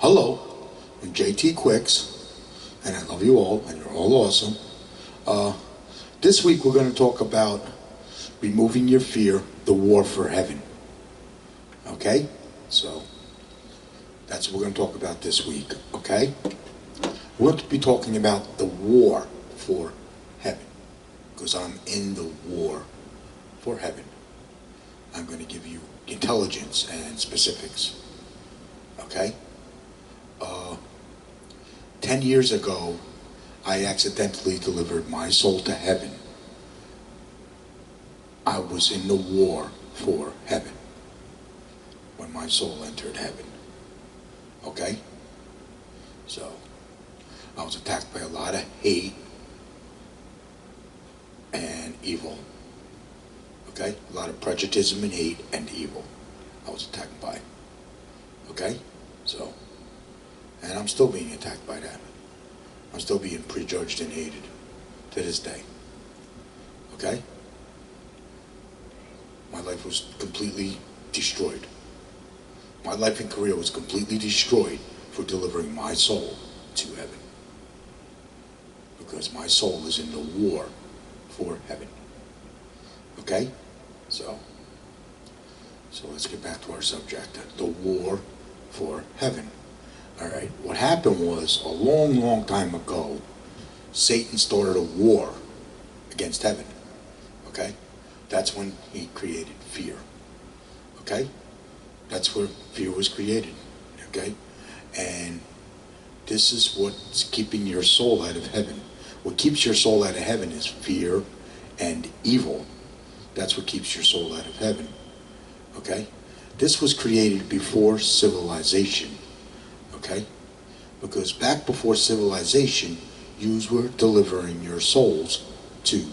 Hello, I'm JT Quicks, and I love you all, and you're all awesome. This week we're going to talk about removing your fear, the war for heaven. Okay? So, that's what we're going to talk about this week. Okay? We're going to be talking about the war for heaven, because I'm in the war for heaven. I'm going to give you intelligence and specifics. Okay? 10 years ago, I accidentally delivered my soul to heaven. I was in the war for heaven when my soul entered heaven. Okay? So, I was attacked by a lot of hate and evil. Okay? A lot of prejudice and hate and evil I was attacked by. Okay? So, and I'm still being attacked by that. I'm still being prejudged and hated to this day. Okay? My life was completely destroyed. My life and career was completely destroyed for delivering my soul to heaven. Because my soul is in the war for heaven. Okay? So let's get back to our subject. The war for heaven. Alright, what happened was, a long, long time ago, Satan started a war against heaven. Okay? That's when he created fear. Okay? That's where fear was created. Okay? And this is what's keeping your soul out of heaven. What keeps your soul out of heaven is fear and evil. That's what keeps your soul out of heaven. Okay? This was created before civilization. Okay? Because back before civilization, you were delivering your souls to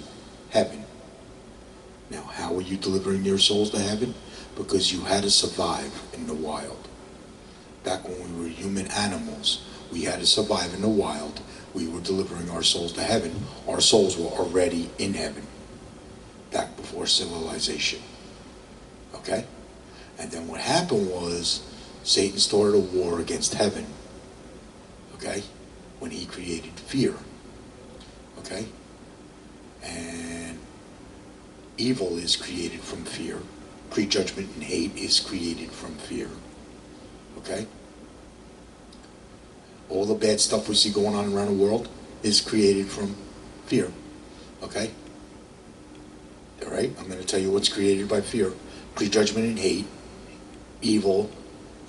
heaven. Now, how were you delivering your souls to heaven? Because you had to survive in the wild. Back when we were human animals, we had to survive in the wild. We were delivering our souls to heaven. Our souls were already in heaven. Back before civilization. Okay? And then what happened was, Satan started a war against heaven. Okay? When he created fear. Okay? And evil is created from fear. Prejudgment and hate is created from fear. Okay? All the bad stuff we see going on around the world is created from fear. Okay? Alright? I'm going to tell you what's created by fear. Prejudgment and hate. Evil.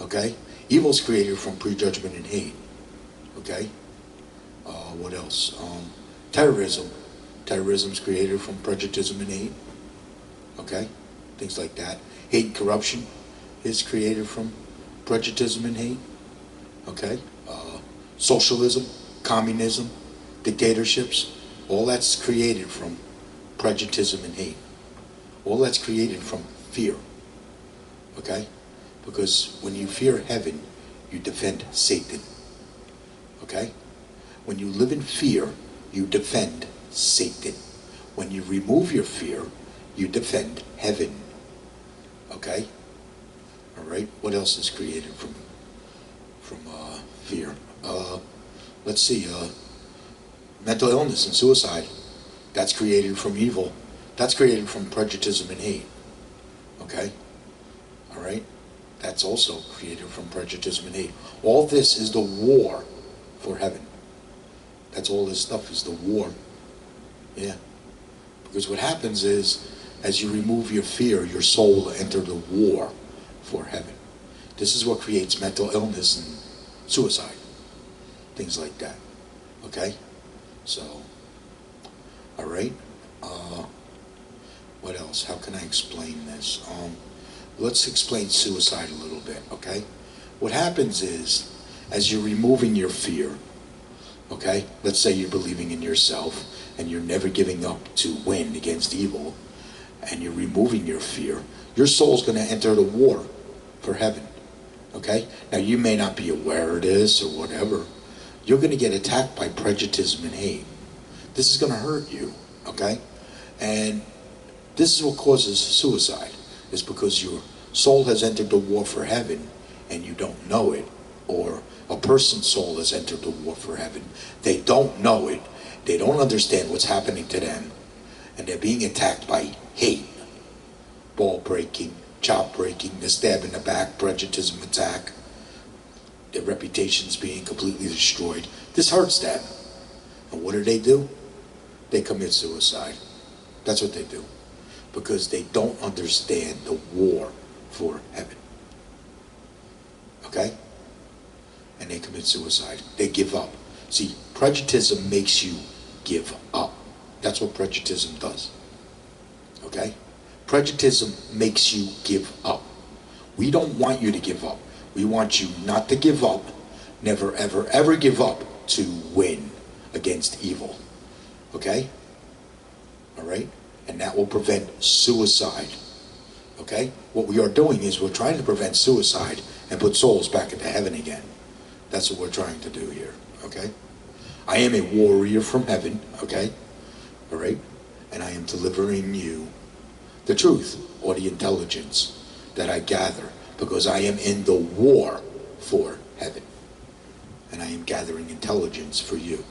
Okay? Evil is created from prejudgment and hate. Okay? What else? Terrorism. Terrorism is created from prejudice and hate. Okay? Things like that. Hate and corruption is created from prejudice and hate. Okay? Socialism, communism, dictatorships, all that's created from prejudice and hate. All that's created from fear. Okay? Because when you fear heaven, you defend Satan. Okay? When you live in fear, you defend Satan. When you remove your fear, you defend heaven. Okay? Alright? What else is created from fear? Let's see. Mental illness and suicide. That's created from evil. That's created from prejudice and hate. Okay? Alright? That's also created from prejudice and hate. All this is the war for heaven. That's all this stuff is the war. Yeah. Because what happens is, as you remove your fear, your soul will enter the war for heaven. This is what creates mental illness and suicide. Things like that. Okay? So, alright. What else? How can I explain this? Let's explain suicide a little bit, okay? What happens is, as you're removing your fear, okay? Let's say you're believing in yourself, and you're never giving up to win against evil, and you're removing your fear, your soul's going to enter the war for heaven, okay? Now, you may not be aware of this or whatever. You're going to get attacked by prejudice and hate. This is going to hurt you, okay? And this is what causes suicide, is because your soul has entered the war for heaven and you don't know it, or A person's soul has entered the war for heaven. They don't know it. They don't understand what's happening to them. And they're being attacked by hate. Ball breaking, chop breaking, the stab in the back, prejudice attack. Their reputation's being completely destroyed. This hurts them. And what do? They commit suicide. That's what they do. Because they don't understand the war for heaven. Okay? And they commit suicide. They give up. See, prejudice makes you give up. That's what prejudice does. Okay? Prejudice makes you give up. We don't want you to give up. We want you not to give up. Never, ever, ever give up to win against evil. Okay? All right? And that will prevent suicide. Okay? What we are doing is we're trying to prevent suicide and put souls back into heaven again. That's what we're trying to do here. Okay? I am a warrior from heaven. Okay? All right? And I am delivering you the truth or the intelligence that I gather, because I am in the war for heaven. And I am gathering intelligence for you.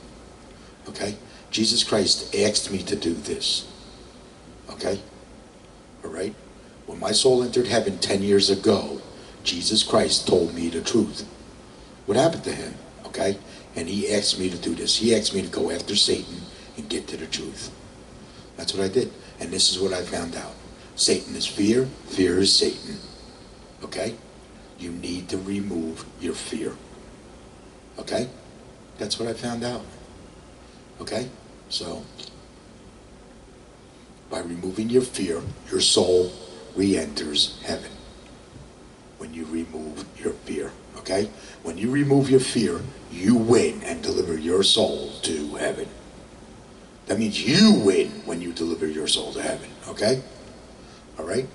Okay? Jesus Christ asked me to do this. Okay? All right? When my soul entered heaven 10 years ago, Jesus Christ told me the truth. What happened to him? Okay? And he asked me to do this. He asked me to go after Satan and get to the truth. That's what I did. And this is what I found out. Satan is fear. Fear is Satan. Okay? You need to remove your fear. Okay? That's what I found out. Okay? So, by removing your fear, your soul re-enters heaven. When you remove your fear. Okay? When you remove your fear, you win and deliver your soul to heaven. That means you win when you deliver your soul to heaven. Okay? All right?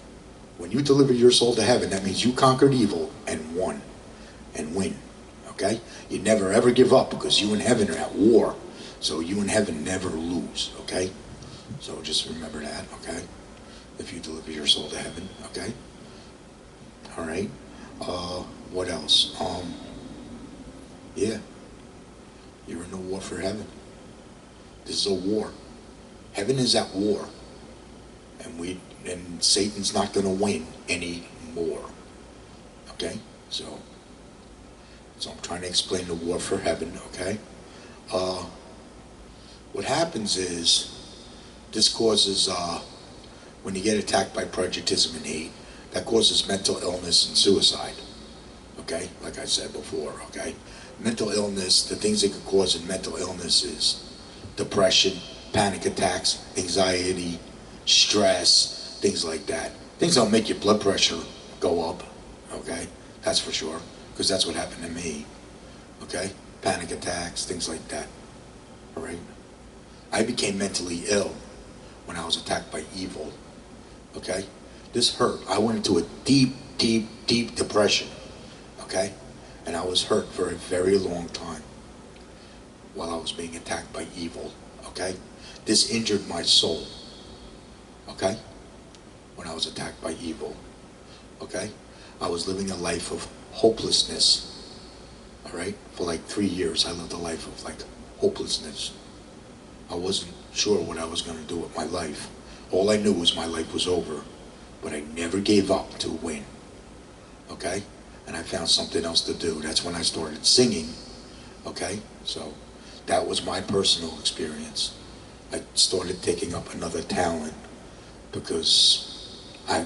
When you deliver your soul to heaven, that means you conquered evil and won and win. Okay? You never ever give up, because you and heaven are at war. So you and heaven never lose. Okay? So just remember that. Okay? If you deliver your soul to heaven. Okay? All right? What else? Yeah. You're in a war for heaven. This is a war. Heaven is at war. And Satan's not going to win anymore. Okay? So I'm trying to explain the war for heaven, okay? What happens is, this causes, when you get attacked by prejudice and hate, that causes mental illness and suicide. Okay? Like I said before, okay? Mental illness, the things that could cause in mental illness is depression, panic attacks, anxiety, stress, things like that. Things that'll make your blood pressure go up, okay? That's for sure, because that's what happened to me, okay? Panic attacks, things like that, all right? I became mentally ill when I was attacked by evil, okay? This hurt. I went into a deep, deep, deep depression, okay? And I was hurt for a very long time while I was being attacked by evil, okay? This injured my soul, okay? When I was attacked by evil, okay? I was living a life of hopelessness, all right? For like 3 years, I lived a life of like hopelessness. I wasn't sure what I was going to do with my life. All I knew was my life was over, but I never gave up to win, okay? And I found something else to do. That's when I started singing, okay? So that was my personal experience. I started taking up another talent because my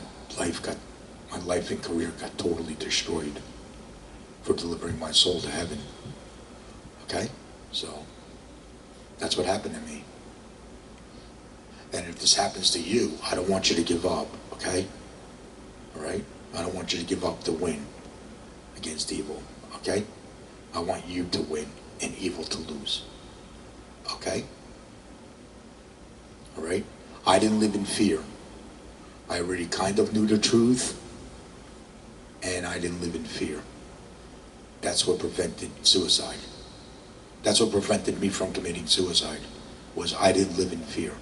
life and career got totally destroyed for delivering my soul to heaven. Okay? So that's what happened to me. And if this happens to you, I don't want you to give up, okay? All right? I don't want you to give up to win against evil, okay? I want you to win and evil to lose, okay? All right? I didn't live in fear. I already kind of knew the truth, and I didn't live in fear. That's what prevented suicide. That's what prevented me from committing suicide, was I didn't live in fear.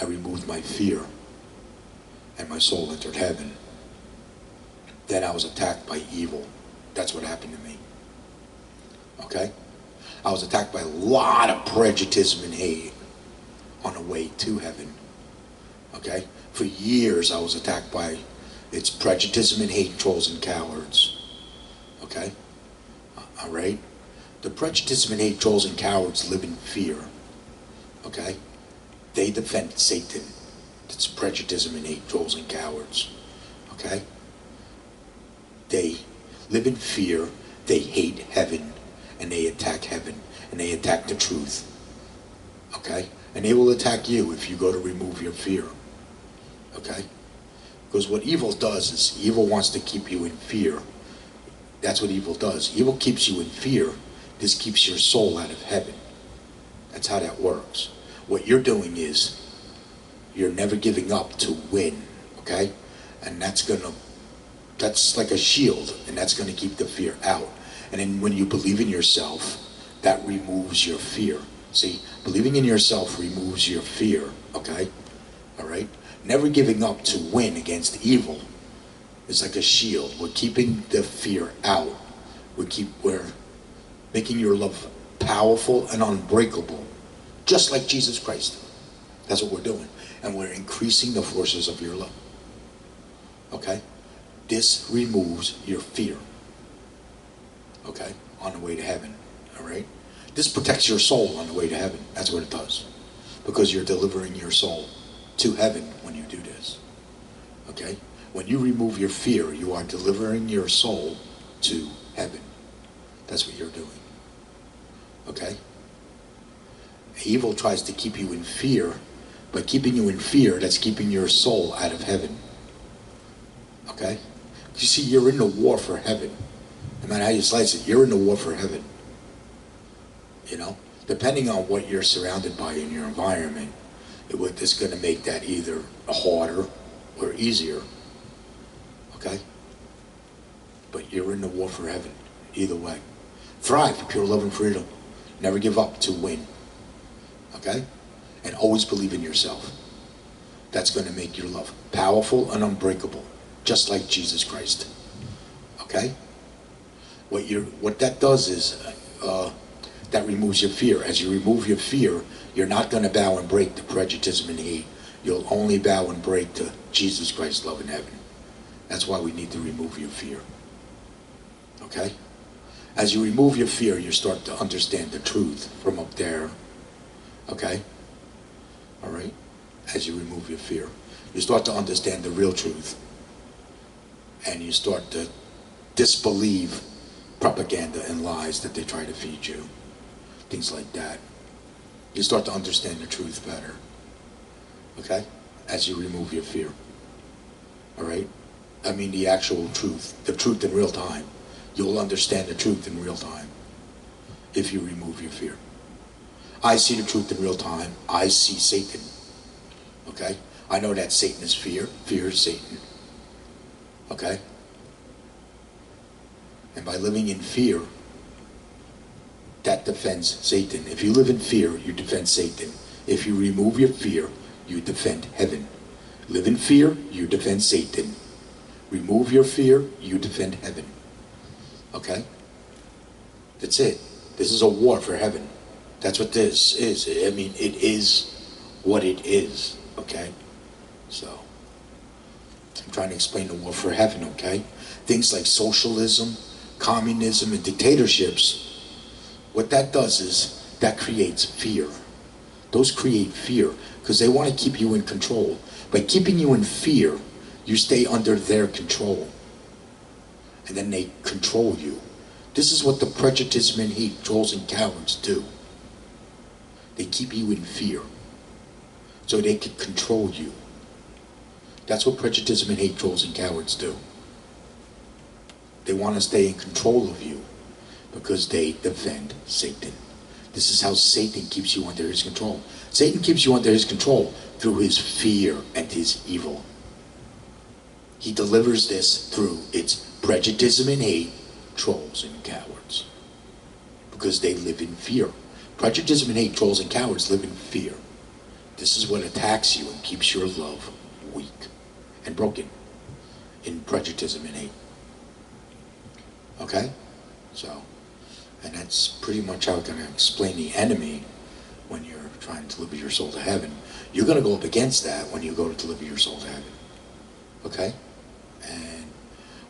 I removed my fear, and my soul entered heaven. Then I was attacked by evil. That's what happened to me. Okay? I was attacked by a lot of prejudice and hate on the way to heaven. Okay? For years I was attacked by its prejudice and hate, trolls and cowards. Okay? Alright? The prejudice and hate, trolls and cowards live in fear. Okay? They defend Satan. It's prejudice and hate, trolls and cowards. Okay? They live in fear, they hate heaven, and they attack heaven, and they attack the truth. Okay? And they will attack you if you go to remove your fear. Okay? Because what evil does is, evil wants to keep you in fear. That's what evil does. Evil keeps you in fear. This keeps your soul out of heaven. That's how that works. What you're doing is, you're never giving up to win. Okay? And that's like a shield, and that's going to keep the fear out. And then when you believe in yourself, that removes your fear. See, believing in yourself removes your fear, okay? All right? Never giving up to win against evil is like a shield. We're keeping the fear out. We're making your love powerful and unbreakable, just like Jesus Christ. That's what we're doing. And we're increasing the forces of your love. Okay? This removes your fear. Okay? On the way to heaven. All right? This protects your soul on the way to heaven. That's what it does. Because you're delivering your soul to heaven when you do this. Okay? When you remove your fear, you are delivering your soul to heaven. That's what you're doing. Okay? Evil tries to keep you in fear. By keeping you in fear, that's keeping your soul out of heaven. Okay? You see, you're in the war for heaven. No matter how you slice it, you're in the war for heaven. You know? Depending on what you're surrounded by in your environment, it's going to make that either harder or easier. Okay? But you're in the war for heaven. Either way. Thrive for pure love and freedom. Never give up to win. Okay? And always believe in yourself. That's going to make your love powerful and unbreakable. Just like Jesus Christ. Okay? What that does is, that removes your fear. As you remove your fear, you're not going to bow and break to prejudice and hate. You'll only bow and break to Jesus Christ's love in heaven. That's why we need to remove your fear. Okay? As you remove your fear, you start to understand the truth from up there. Okay? Alright? As you remove your fear, you start to understand the real truth. And you start to disbelieve propaganda and lies that they try to feed you. Things like that. You start to understand the truth better. Okay? As you remove your fear. Alright? I mean the actual truth. The truth in real time. You'll understand the truth in real time. If you remove your fear. I see the truth in real time. I see Satan. Okay? I know that Satan is fear. Fear is Satan. Okay? And by living in fear, that defends Satan. If you live in fear, you defend Satan. If you remove your fear, you defend heaven. Live in fear, you defend Satan. Remove your fear, you defend heaven. Okay? That's it. This is a war for heaven. That's what this is. I mean, it is what it is. Okay? So, I'm trying to explain the war for heaven, okay? Things like socialism, communism, and dictatorships, what that does is, that creates fear. Those create fear, because they want to keep you in control. By keeping you in fear, you stay under their control. And then they control you. This is what the prejudice men hate, trolls and cowards do. They keep you in fear, so they can control you. That's what prejudice men hate, trolls and cowards do. They want to stay in control of you because they defend Satan. This is how Satan keeps you under his control. Satan keeps you under his control through his fear and his evil. He delivers this through its prejudice and hate, trolls and cowards. Because they live in fear. Prejudice and hate, trolls and cowards live in fear. This is what attacks you and keeps your love weak and broken in prejudice and hate. Okay? So, And that's pretty much how I'm going to explain the enemy when you're trying to deliver your soul to heaven. You're going to go up against that when you go to deliver your soul to heaven. Okay? And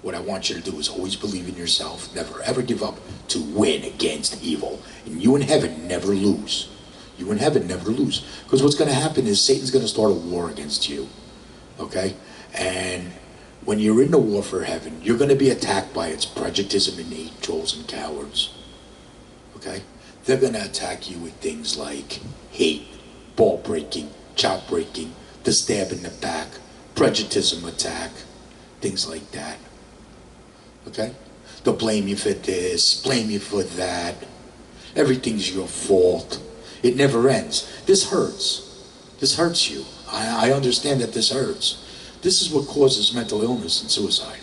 what I want you to do is always believe in yourself. Never ever give up to win against evil. And you in heaven never lose. You in heaven never lose. Because what's going to happen is Satan's going to start a war against you. Okay? And when you're in the war for heaven, you're going to be attacked by its prejudice and hate, trolls and cowards. Okay? They're going to attack you with things like hate, ball breaking, chop breaking, the stab in the back, prejudice attack, things like that. Okay? They'll blame you for this, blame you for that. Everything's your fault. It never ends. This hurts. This hurts you. I understand that this hurts. This is what causes mental illness and suicide.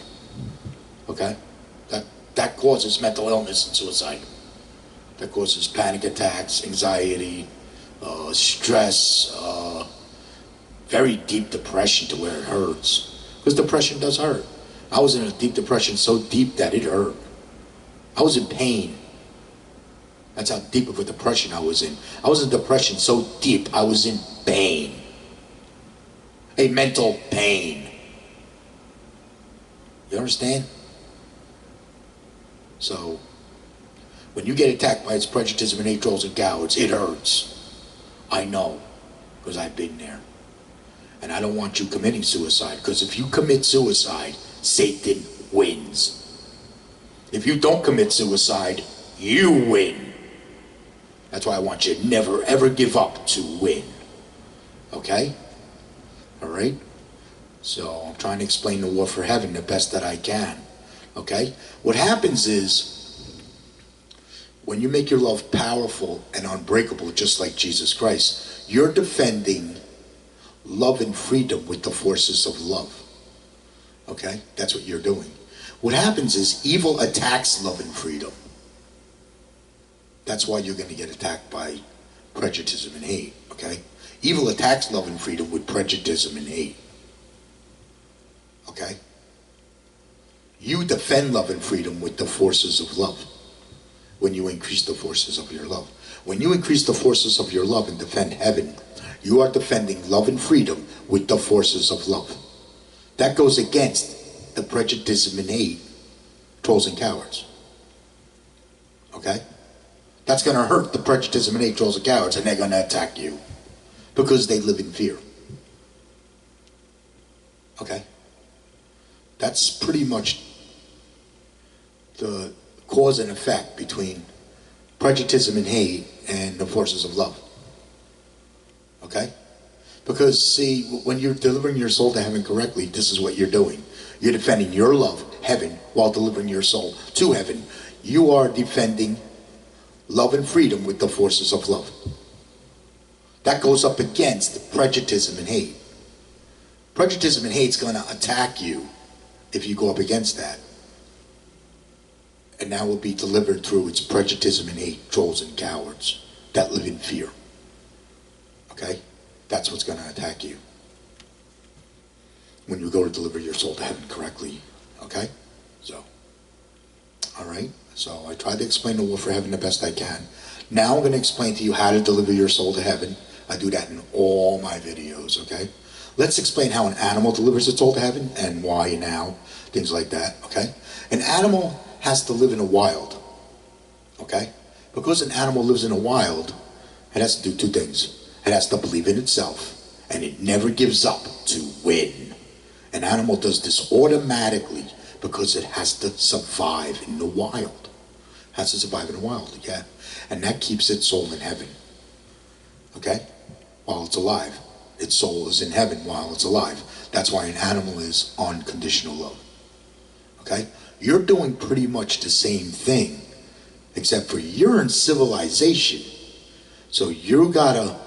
Okay? That causes mental illness and suicide. That causes panic attacks, anxiety, stress, very deep depression to where it hurts. Because depression does hurt. I was in a deep depression so deep that it hurt. I was in pain. That's how deep of a depression I was in. I was in depression so deep I was in pain. A mental pain. You understand? So, when you get attacked by its prejudice and hate, trolls and cowards, it hurts. I know, because I've been there. And I don't want you committing suicide, because if you commit suicide, Satan wins. If you don't commit suicide, you win. That's why I want you to never ever give up to win. Okay? Alright? So I'm trying to explain the war for heaven the best that I can. Okay? What happens is, when you make your love powerful and unbreakable, just like Jesus Christ, you're defending love and freedom with the forces of love. Okay? That's what you're doing. What happens is evil attacks love and freedom. That's why you're going to get attacked by prejudice and hate. Okay? Evil attacks love and freedom with prejudice and hate. Okay? You defend love and freedom with the forces of love. When you increase the forces of your love. When you increase the forces of your love and defend heaven, you are defending love and freedom with the forces of love. That goes against the prejudice and hate, trolls and cowards. Okay? That's going to hurt the prejudice and hate, trolls and cowards, and they're going to attack you. Because they live in fear. Okay? That's pretty much the cause and effect between prejudice and hate and the forces of love. Okay? Because, see, when you're delivering your soul to heaven correctly, this is what you're doing. You're defending your love, heaven, while delivering your soul to heaven. You are defending love and freedom with the forces of love. That goes up against prejudice and hate. Prejudice and hate is going to attack you if you go up against that. And that will be delivered through its prejudice and hate, trolls and cowards that live in fear. Okay? That's what's going to attack you when you go to deliver your soul to heaven correctly. Okay? So, alright? So I tried to explain the war for heaven the best I can. Now I'm going to explain to you how to deliver your soul to heaven. I do that in all my videos, okay? Let's explain how an animal delivers its soul to heaven and why and how, things like that, okay? An animal has to live in a wild, okay? Because an animal lives in a wild, it has to do two things. It has to believe in itself, and it never gives up to win. An animal does this automatically because it has to survive in the wild. It has to survive in the wild, yeah? And that keeps its soul in heaven, okay? While it's alive. Its soul is in heaven while it's alive. That's why an animal is unconditional love. Okay? You're doing pretty much the same thing, except for you're in civilization. So you gotta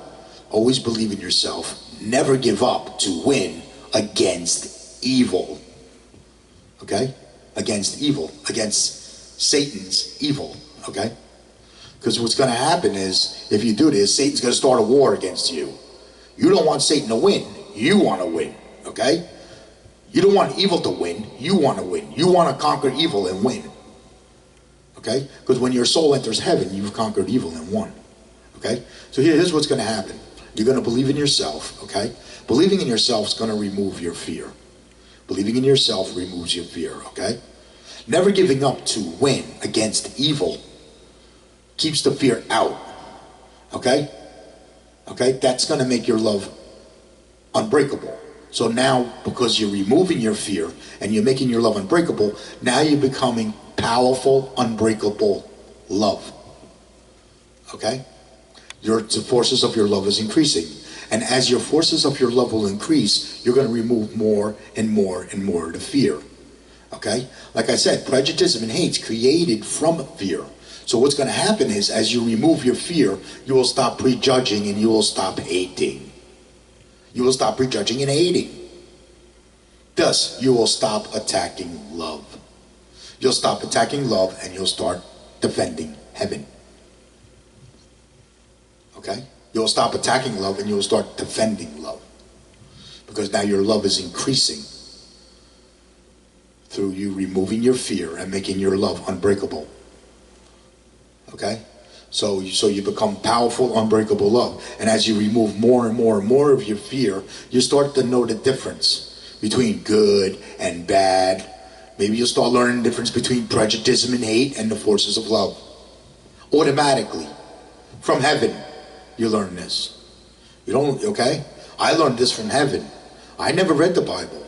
always believe in yourself, never give up to win against evil. Okay? Against evil. Against Satan's evil. Okay? Because what's going to happen is, if you do this, Satan's going to start a war against you. You don't want Satan to win. You want to win. Okay? You don't want evil to win. You want to win. You want to conquer evil and win. Okay? Okay? Because when your soul enters heaven, you've conquered evil and won. Okay? So here's what's going to happen. You're going to believe in yourself. Okay? Believing in yourself is going to remove your fear. Believing in yourself removes your fear. Okay? Never giving up to win against evil keeps the fear out. Okay? Okay? That's going to make your love unbreakable. So now, because you're removing your fear and you're making your love unbreakable, now you're becoming powerful, unbreakable love. Okay? The forces of your love is increasing. And as your forces of your love will increase, you're going to remove more and more and more of the fear. Okay? Like I said, prejudice and hate is created from fear. So what's going to happen is, as you remove your fear, you will stop prejudging and you will stop hating. You will stop prejudging and hating. Thus, you will stop attacking love. You'll stop attacking love and you'll start defending heaven. Okay? You'll stop attacking love and you'll start defending love. Because now your love is increasing through you removing your fear and making your love unbreakable. Okay? So you become powerful, unbreakable love. And as you remove more and more and more of your fear, you start to know the difference between good and bad. Maybe you'll start learning the difference between prejudice and hate and the forces of love. Automatically. From heaven, you learn this. You don't, okay? I learned this from heaven. I never read the Bible.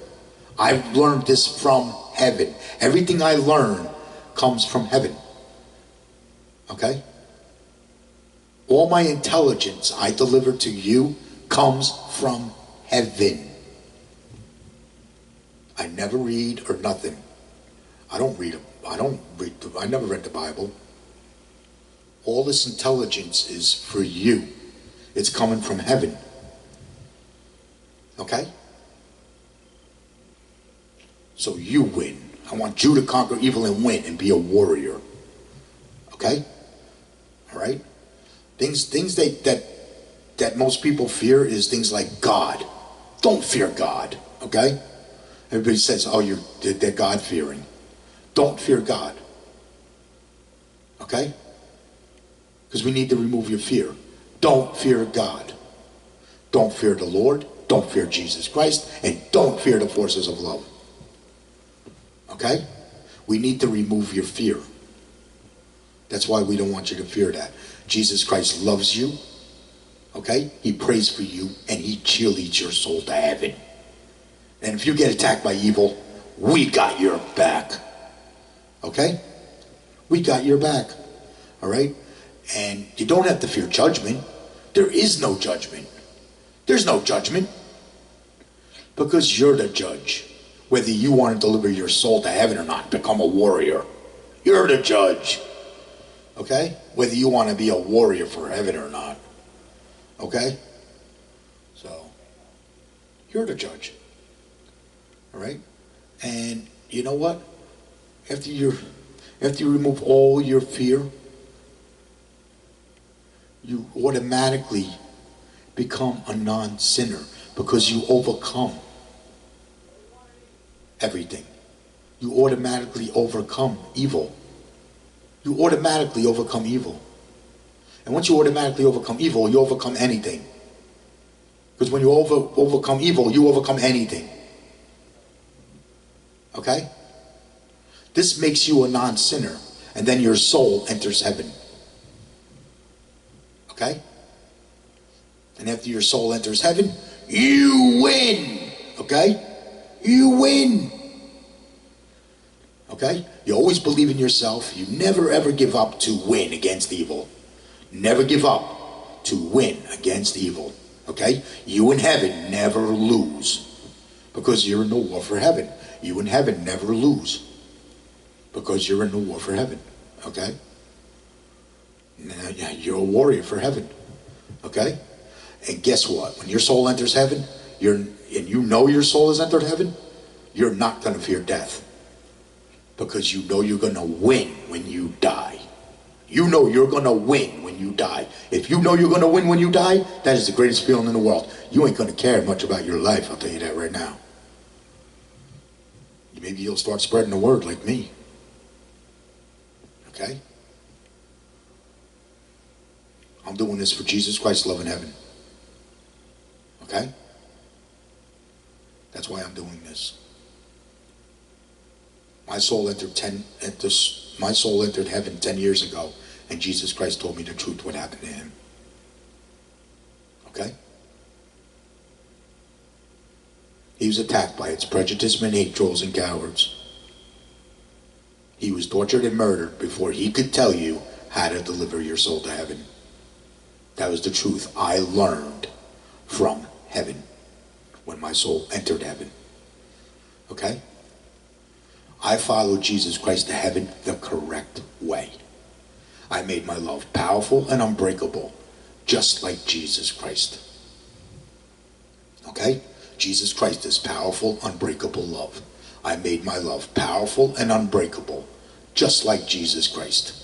I've learned this from heaven. Everything I learn comes from heaven. Okay? All my intelligence I deliver to you comes from heaven. I never read or nothing. I never read the Bible. All this intelligence is for you. It's coming from heaven. Okay? So you win. I want you to conquer evil and win and be a warrior. Okay? All right? Things that most people fear is things like God. Don't fear God. Okay? Everybody says, oh, they're God-fearing. Don't fear God. Okay? Because we need to remove your fear. Don't fear God. Don't fear the Lord. Don't fear Jesus Christ. And don't fear the forces of love. Okay? We need to remove your fear. That's why we don't want you to fear that. Jesus Christ loves you. Okay? He prays for you and he cheerleads your soul to heaven. And if you get attacked by evil, we got your back. Okay? We got your back. All right? And you don't have to fear judgment. There is no judgment. There's no judgment. Because you're the judge. Whether you want to deliver your soul to heaven or not, become a warrior. You're the judge. Okay? Whether you want to be a warrior for heaven or not. Okay? So, you're the judge. All right? And you know what? After you remove all your fear, you automatically become a non-sinner because you overcome everything. You automatically overcome evil. You automatically overcome evil. And once you automatically overcome evil, you overcome anything. Because when you overcome evil, you overcome anything. Okay? This makes you a non-sinner. And then your soul enters heaven. Okay? And after your soul enters heaven, you win. Okay? You win. Okay? You always believe in yourself. You never ever give up to win against evil. Never give up to win against evil. Okay? You in heaven never lose. Because you're in the war for heaven. You in heaven never lose. Because you're in the war for heaven. Okay? Now, you're a warrior for heaven. Okay? And guess what? When your soul enters heaven, and you know your soul has entered heaven, you're not going to fear death. Because you know you're going to win when you die. You know you're going to win when you die. If you know you're going to win when you die, that is the greatest feeling in the world. You ain't going to care much about your life, I'll tell you that right now. Maybe you'll start spreading the word like me. Okay? I'm doing this for Jesus Christ's love in heaven. Okay? That's why I'm doing this. My soul entered heaven 10 years ago, and Jesus Christ told me the truth what happened to him. Okay? He was attacked by its prejudice and hate trolls and cowards. He was tortured and murdered before he could tell you how to deliver your soul to heaven. That was the truth I learned from heaven when my soul entered heaven. Okay? I followed Jesus Christ to heaven the correct way. I made my love powerful and unbreakable, just like Jesus Christ. Okay? Jesus Christ is powerful, unbreakable love. I made my love powerful and unbreakable, just like Jesus Christ.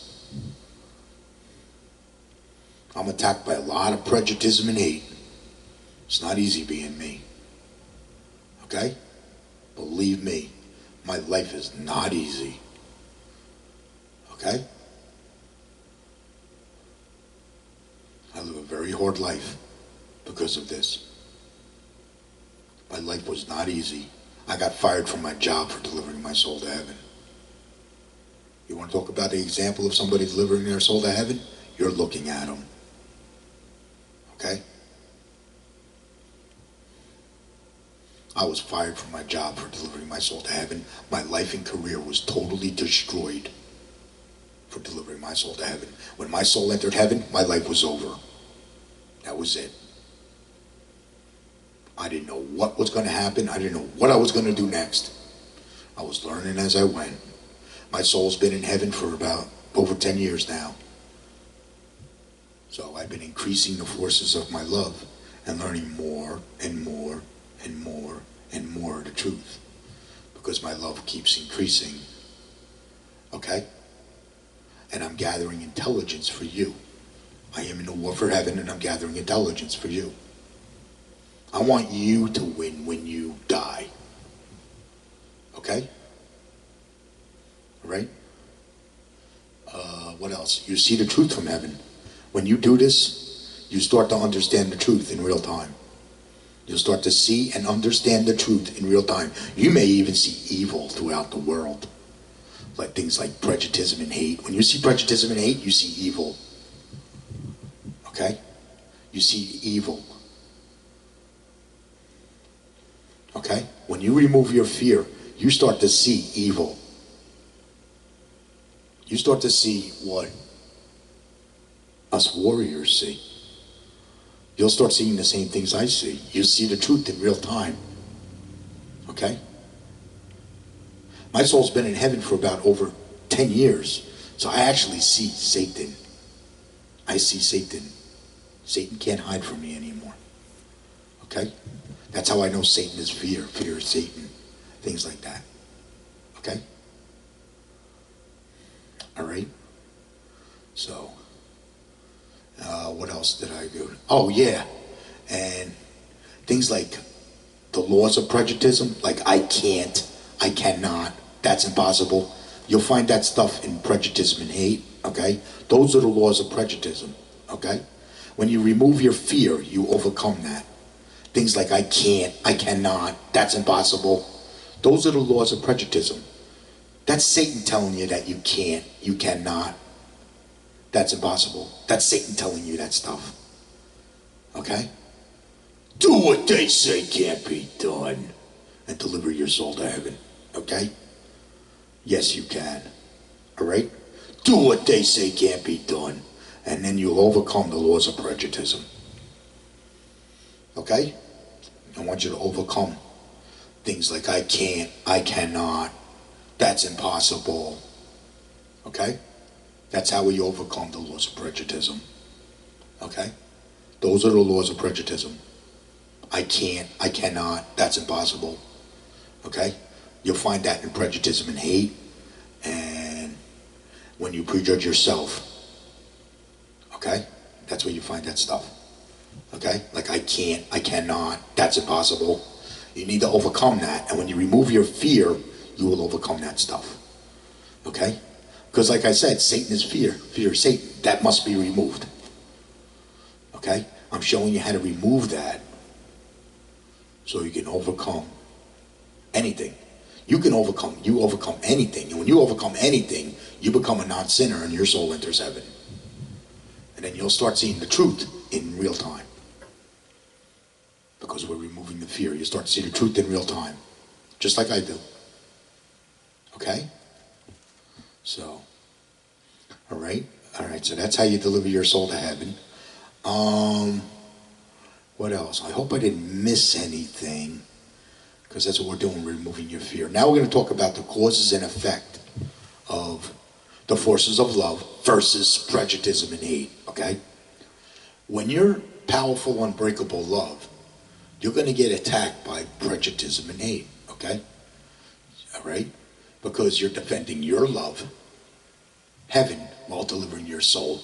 I'm attacked by a lot of prejudice and hate. It's not easy being me. Okay? Believe me, my life is not easy. Okay? I live a very hard life because of this. My life was not easy. I got fired from my job for delivering my soul to heaven. You want to talk about the example of somebody delivering their soul to heaven? You're looking at them. Okay? I was fired from my job for delivering my soul to heaven. My life and career was totally destroyed for delivering my soul to heaven. When my soul entered heaven, my life was over. That was it. I didn't know what was going to happen. I didn't know what I was going to do next. I was learning as I went. My soul's been in heaven for about over 10 years now. So I've been increasing the forces of my love and learning more and more and more and more of the truth, because my love keeps increasing. Okay? And I'm gathering intelligence for you. I am in the war for heaven, and I'm gathering intelligence for you. I want you to win when you die. Okay? All right? What else? You see the truth from heaven. When you do this, you start to understand the truth in real time. You'll start to see and understand the truth in real time. You may even see evil throughout the world. Like things like prejudice and hate. When you see prejudice and hate, you see evil. Okay? You see evil. Okay? When you remove your fear, you start to see evil. You start to see what us warriors see. You'll start seeing the same things I see. You'll see the truth in real time. Okay? My soul's been in heaven for about over 10 years. So I actually see Satan. I see Satan. Satan can't hide from me anymore. Okay? That's how I know Satan is fear. Fear is Satan. Things like that. Okay? All right? So, what else did I do? Oh, yeah. And things like the laws of prejudice, like I can't, I cannot, that's impossible. You'll find that stuff in prejudice and hate, okay? Those are the laws of prejudice, okay? When you remove your fear, you overcome that. Things like I can't, I cannot, that's impossible. Those are the laws of prejudice. That's Satan telling you that you can't, you cannot, that's impossible. That's Satan telling you that stuff. Okay? Do what they say can't be done and deliver your soul to heaven. Okay? Yes, you can. All right? Do what they say can't be done, and then you'll overcome the laws of prejudice. Okay? I want you to overcome things like I can't, I cannot, that's impossible. Okay? That's how we overcome the laws of prejudice. Okay? Those are the laws of prejudice. I can't, I cannot, that's impossible. Okay? You'll find that in prejudice and hate, and when you prejudge yourself. Okay? That's where you find that stuff. Okay? Like I can't, I cannot, that's impossible. You need to overcome that, and when you remove your fear, you will overcome that stuff. Okay? Because like I said, Satan is fear. Fear is Satan. That must be removed. Okay? I'm showing you how to remove that so you can overcome anything. You overcome anything. And when you overcome anything, you become a non-sinner and your soul enters heaven. And then you'll start seeing the truth in real time. Because we're removing the fear. You start to see the truth in real time. Just like I do. Okay? So, alright, so that's how you deliver your soul to heaven. What else? I hope I didn't miss anything, because that's what we're doing, removing your fear. Now we're going to talk about the causes and effect of the forces of love versus prejudice and hate, okay? When you're powerful, unbreakable love, you're going to get attacked by prejudice and hate, okay? All right? Because you're defending your love, heaven, while delivering your soul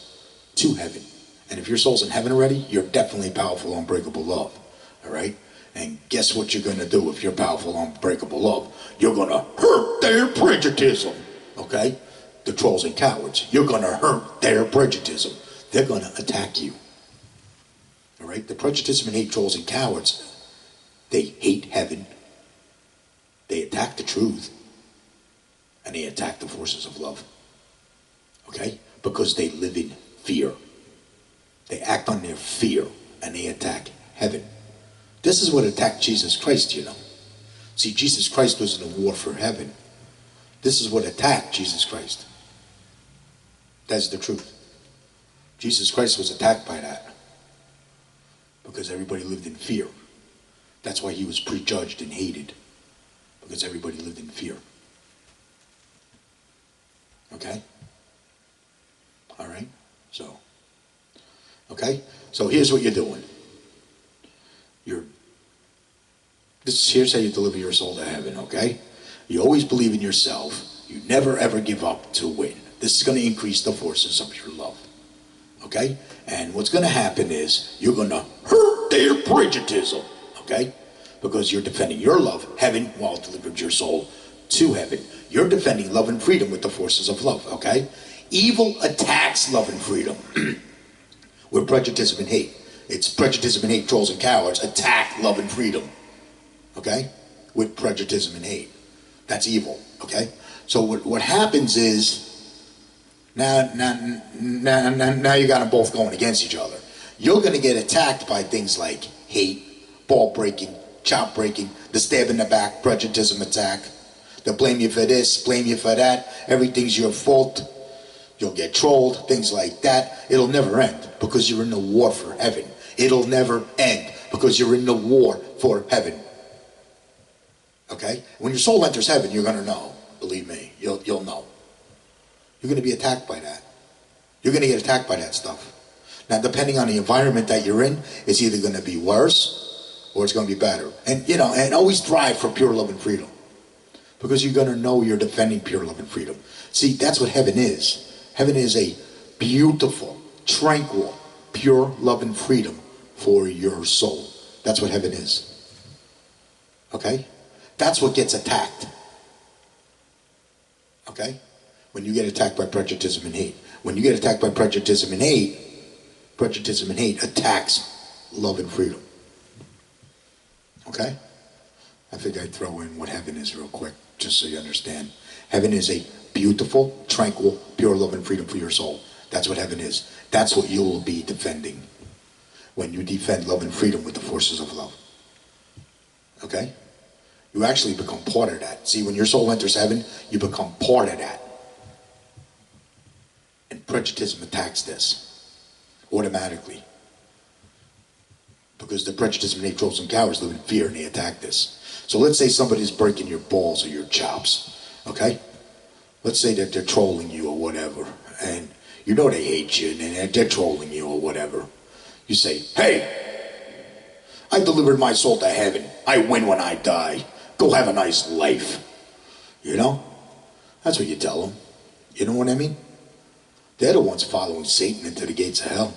to heaven. And if your soul's in heaven already, you're definitely powerful, unbreakable love. All right? And guess what you're going to do if you're powerful, unbreakable love? You're going to hurt their prejudice. Okay? The trolls and cowards. You're going to hurt their prejudice. They're going to attack you. All right? The prejudice and hate trolls and cowards, they hate heaven. They attack the truth. And they attack the forces of love. Okay? Because they live in fear. They act on their fear, and they attack heaven. This is what attacked Jesus Christ, you know. See, Jesus Christ was in a war for heaven. This is what attacked Jesus Christ. That's the truth. Jesus Christ was attacked by that. Because everybody lived in fear. That's why he was prejudged and hated. Because everybody lived in fear. Okay? All right? So... okay, so here's what you're doing. Here's how you deliver your soul to heaven, okay? You always believe in yourself. You never ever give up to win. This is going to increase the forces of your love, okay? And what's going to happen is you're going to hurt their prejudice, okay? Because you're defending your love, heaven, while delivering your soul to heaven. You're defending love and freedom with the forces of love, okay? Evil attacks love and freedom. With prejudice and hate. It's prejudice and hate, trolls and cowards attack love and freedom. Okay? With prejudice and hate. That's evil. Okay? So what happens is, now you got them both going against each other. You're going to get attacked by things like hate, ball breaking, chop breaking, the stab in the back, prejudice attack. They'll blame you for this, blame you for that. Everything's your fault. You'll get trolled, things like that. It'll never end because you're in the war for heaven. It'll never end because you're in the war for heaven. Okay? When your soul enters heaven, you're going to know. Believe me, you'll know. You're going to be attacked by that. You're going to get attacked by that stuff. Now, depending on the environment that you're in, it's either going to be worse or it's going to be better. And, and always strive for pure love and freedom. Because you're going to know you're defending pure love and freedom. See, that's what heaven is. Heaven is a beautiful, tranquil, pure love and freedom for your soul. That's what heaven is. Okay? That's what gets attacked. Okay? When you get attacked by prejudice and hate. When you get attacked by prejudice and hate attacks love and freedom. Okay? I think I'd throw in what heaven is real quick, just so you understand. Heaven is a beautiful, tranquil, pure love and freedom for your soul. That's what heaven is. That's what you will be defending when you defend love and freedom with the forces of love. Okay? You actually become part of that. See, when your soul enters heaven, you become part of that. And prejudice attacks this automatically. Because the prejudice and hate, trolls and cowards live in fear and they attack this. So let's say somebody's breaking your balls or your chops. Okay? Let's say that they're trolling you or whatever, and you know they hate you, and they're trolling you or whatever. You say, hey, I delivered my soul to heaven. I win when I die. Go have a nice life. You know? That's what you tell them. You know what I mean? They're the ones following Satan into the gates of hell.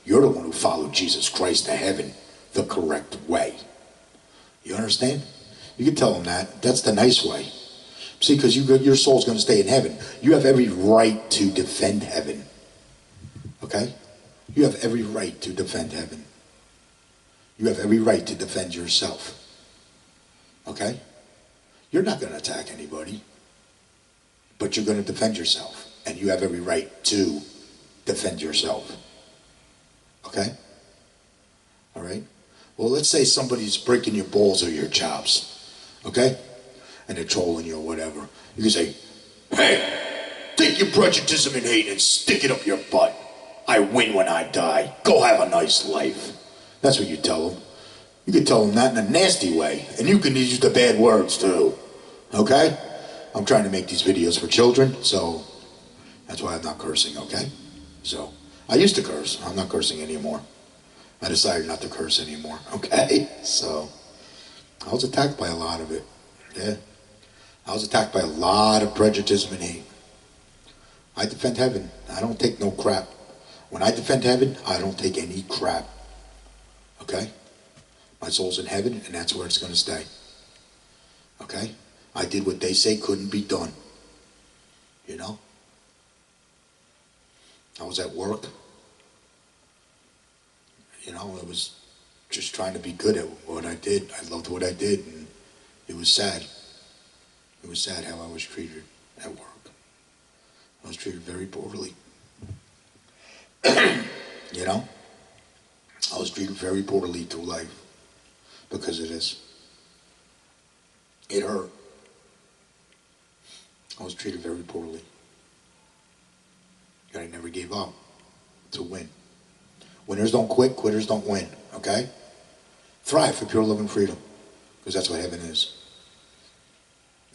You're the one who followed Jesus Christ to heaven the correct way. You understand? You can tell them that. That's the nice way. See, because your soul's going to stay in heaven. You have every right to defend heaven. Okay? You have every right to defend heaven. You have every right to defend yourself. Okay? You're not going to attack anybody, but you're going to defend yourself. And you have every right to defend yourself. Okay? All right? Well, let's say somebody's breaking your balls or your chops. Okay? And they're trolling you or whatever. You can say, hey, take your prejudice and hate and stick it up your butt. I win when I die. Go have a nice life. That's what you tell them. You can tell them that in a nasty way. And you can use the bad words too. Okay? I'm trying to make these videos for children, so that's why I'm not cursing, okay? So, I used to curse. I'm not cursing anymore. I decided not to curse anymore, okay? So, I was attacked by a lot of it. Yeah. I was attacked by a lot of prejudice and hate. I defend heaven. I don't take no crap. When I defend heaven, I don't take any crap. Okay? My soul's in heaven, and that's where it's going to stay. Okay? I did what they say couldn't be done. You know? I was at work. You know, I was just trying to be good at what I did. I loved what I did, and it was sad. It was sad how I was treated at work. I was treated very poorly. You know? I was treated very poorly through life because of this. It hurt. I was treated very poorly. And I never gave up to win. Winners don't quit, quitters don't win, okay? Thrive for pure love and freedom, because that's what heaven is.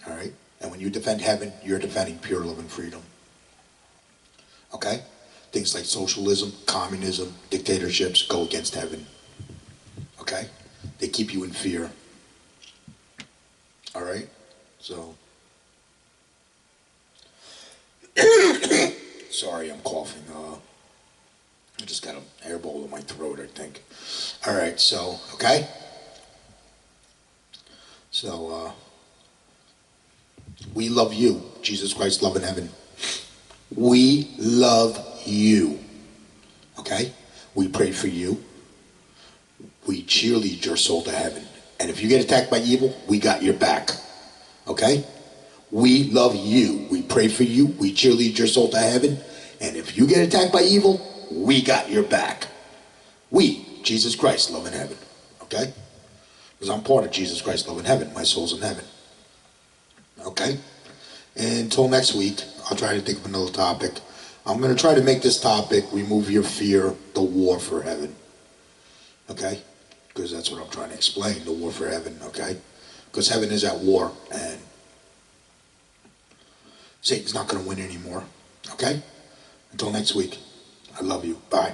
All right? And when you defend heaven, you're defending pure love and freedom. Okay? Things like socialism, communism, dictatorships go against heaven. Okay? They keep you in fear. All right? So, sorry, I'm coughing. I just got an air bowl in my throat, I think. All right, so, okay? So, we love you, Jesus Christ, love in heaven. We love you. Okay? We pray for you. We cheerlead your soul to heaven. And if you get attacked by evil, we got your back. Okay? We love you. We pray for you. We cheerlead your soul to heaven. And if you get attacked by evil, we got your back. We, Jesus Christ, love in heaven. Okay? Because I'm part of Jesus Christ, love in heaven. My soul's in heaven. Okay? And until next week, I'll try to think of another topic. I'm going to try to make this topic, remove your fear, the war for heaven. Okay? Because that's what I'm trying to explain, the war for heaven, okay? Because heaven is at war, and Satan's not going to win anymore, okay? Until next week, I love you. Bye.